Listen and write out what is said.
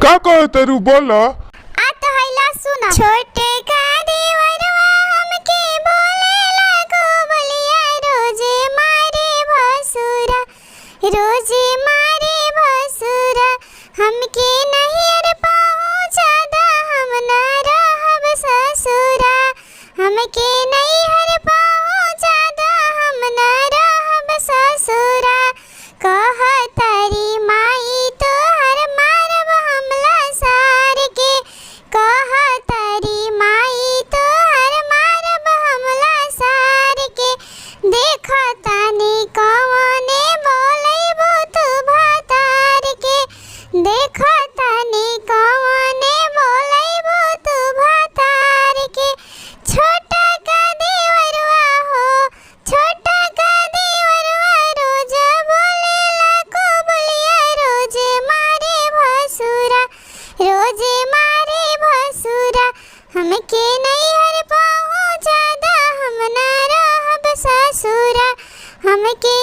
का कहतरू बोला। आ तो हैला सुना। छोटे का देवरवा हमके बोलेला गोबलिया रोजे मारे भसुरा, रोजे मारे भसुरा। हमके नैहर पहुँचादा हम ना रहब ससुरा, हमके नैहर पहुँचादा हम ना रहब ससुरा। कहतारी माई तोहर मारब हमला सार के, कहतारी माई तोहर मारब हमला सार के। देखतानी कवने बोलैबो तू भातार के, देखतानी कवने बोलैबो तू भातार के। छोटा का देवरवा हो, छोटा का देवरवा रोज बोलेला गोबलिया रोजे मारे भसुरा, रोजे मारे भसुरा। हमके नैहर पहुँचादा हम ना रहब ससुरा, हमके